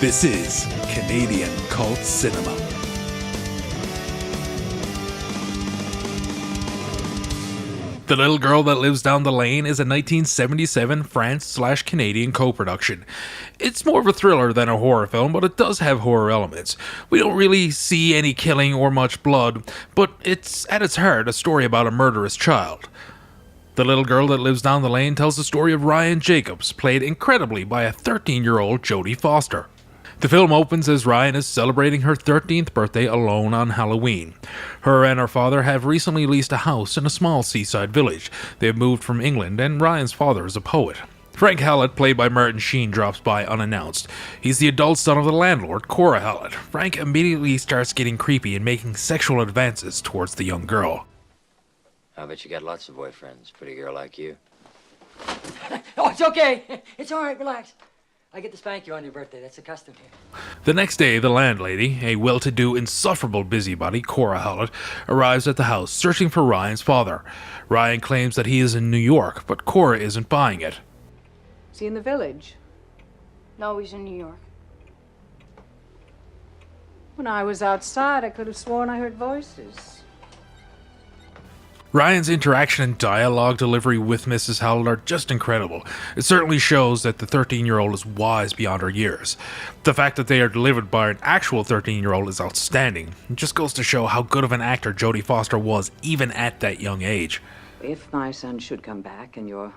This is Canadian Cult Cinema. The Little Girl That Lives Down the Lane is a 1977 France/Canadian co-production. It's more of a thriller than a horror film, but it does have horror elements. We don't really see any killing or much blood, but it's at its heart a story about a murderous child. The Little Girl That Lives Down the Lane tells the story of Ryan Jacobs, played incredibly by a 13-year-old Jodie Foster. The film opens as Ryan is celebrating her 13th birthday alone on Halloween. Her and her father have recently leased a house in a small seaside village. They have moved from England, and Ryan's father is a poet. Frank Hallett, played by Martin Sheen, drops by unannounced. He's the adult son of the landlord, Cora Hallett. Frank immediately starts getting creepy and making sexual advances towards the young girl. I bet you got lots of boyfriends, pretty girl like you. Oh, it's okay. It's all right. Relax. I get to spank you on your birthday. That's a custom here. The next day, the landlady, a well-to-do, insufferable busybody, Cora Hallett, arrives at the house searching for Ryan's father. Ryan claims that he is in New York, but Cora isn't buying it. Is he in the village? No, he's in New York. When I was outside, I could have sworn I heard voices. Ryan's interaction and dialogue delivery with Mrs. Hallett are just incredible. It certainly shows that the 13-year-old is wise beyond her years. The fact that they are delivered by an actual 13-year-old is outstanding. It just goes to show how good of an actor Jodie Foster was, even at that young age. If my son should come back and your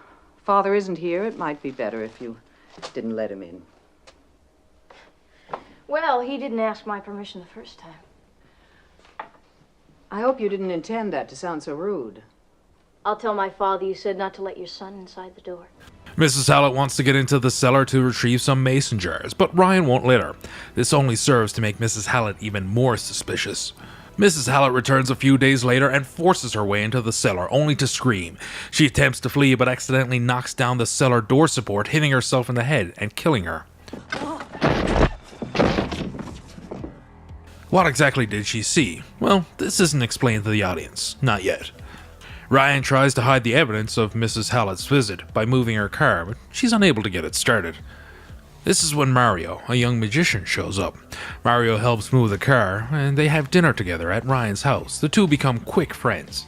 father isn't here, it might be better if you didn't let him in. Well, he didn't ask my permission the first time. I hope you didn't intend that to sound so rude. I'll tell my father you said not to let your son inside the door. Mrs. Hallett wants to get into the cellar to retrieve some mason jars, but Ryan won't let her. This only serves to make Mrs. Hallett even more suspicious. Mrs. Hallett returns a few days later and forces her way into the cellar, only to scream. She attempts to flee, but accidentally knocks down the cellar door support, hitting herself in the head and killing her. What exactly did she see? Well, this isn't explained to the audience. Not yet. Ryan tries to hide the evidence of Mrs. Hallett's visit by moving her car, but she's unable to get it started. This is when Mario, a young magician, shows up. Mario helps move the car, and they have dinner together at Ryan's house. The two become quick friends.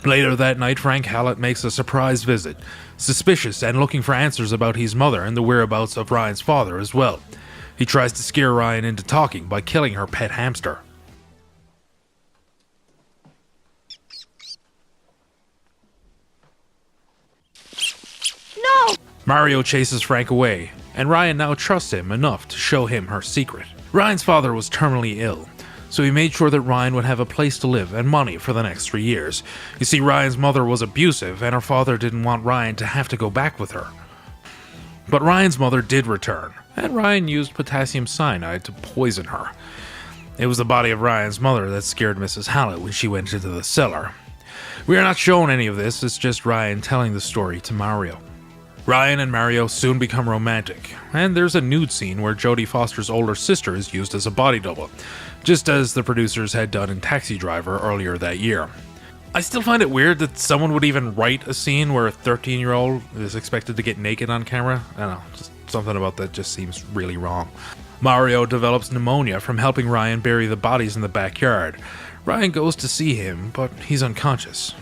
Later that night, Frank Hallett makes a surprise visit, suspicious and looking for answers about his mother and the whereabouts of Ryan's father as well. He tries to scare Ryan into talking by killing her pet hamster. No! Mario chases Frank away, and Ryan now trusts him enough to show him her secret. Ryan's father was terminally ill, so he made sure that Ryan would have a place to live and money for the next 3 years. You see, Ryan's mother was abusive, and her father didn't want Ryan to have to go back with her. But Ryan's mother did return, and Ryan used potassium cyanide to poison her. It was the body of Ryan's mother that scared Mrs. Hallett when she went into the cellar. We are not shown any of this, it's just Ryan telling the story to Mario. Ryan and Mario soon become romantic, and there's a nude scene where Jodie Foster's older sister is used as a body double, just as the producers had done in Taxi Driver earlier that year. I still find it weird that someone would even write a scene where a 13-year-old is expected to get naked on camera. I don't know, just something about that just seems really wrong. Mario develops pneumonia from helping Ryan bury the bodies in the backyard. Ryan goes to see him, but he's unconscious.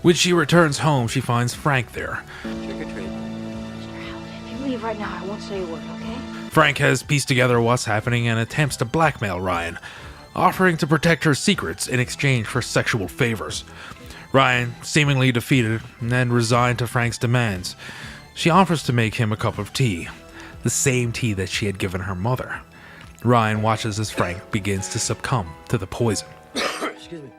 When she returns home, she finds Frank there. Trick or treat. Mr. Hallett, if you leave right now, I won't say a word, okay? Frank has pieced together what's happening and attempts to blackmail Ryan, offering to protect her secrets in exchange for sexual favors. Ryan, seemingly defeated and resigned to Frank's demands, she offers to make him a cup of tea, the same tea that she had given her mother. Ryan watches as Frank begins to succumb to the poison. Excuse me.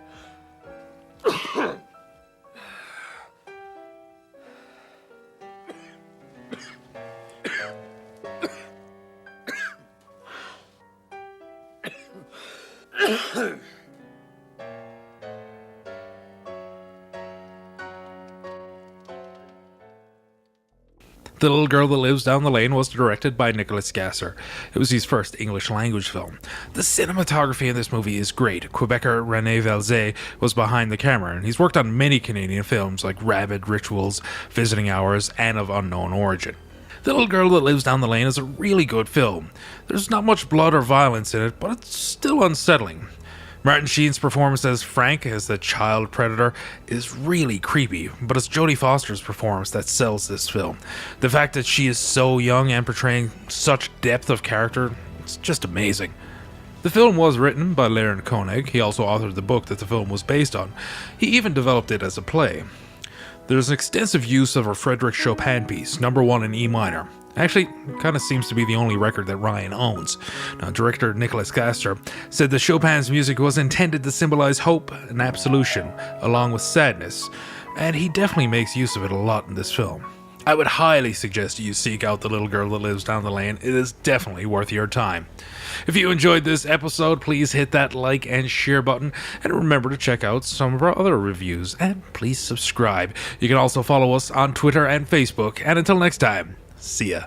The Little Girl That Lives Down the Lane was directed by Nicholas Gasser. It was his first English-language film. The cinematography in this movie is great. Quebecer René Velzé was behind the camera, and he's worked on many Canadian films like Rabid, Rituals, Visiting Hours, and Of Unknown Origin. The Little Girl That Lives Down the Lane is a really good film. There's not much blood or violence in it, but it's still unsettling. Martin Sheen's performance as Frank, as the child predator, is really creepy, but it's Jodie Foster's performance that sells this film. The fact that she is so young and portraying such depth of character, it's just amazing. The film was written by Leonard Koenig. He also authored the book that the film was based on. He even developed it as a play. There's an extensive use of a Frédéric Chopin piece, number 1 in E minor. Actually, it kind of seems to be the only record that Ryan owns. Now, director Nicholas Gaster said that Chopin's music was intended to symbolize hope and absolution, along with sadness, and he definitely makes use of it a lot in this film. I would highly suggest you seek out The Little Girl That Lives Down the Lane. It is definitely worth your time. If you enjoyed this episode, please hit that like and share button, and remember to check out some of our other reviews, and please subscribe. You can also follow us on Twitter and Facebook, and until next time, see ya.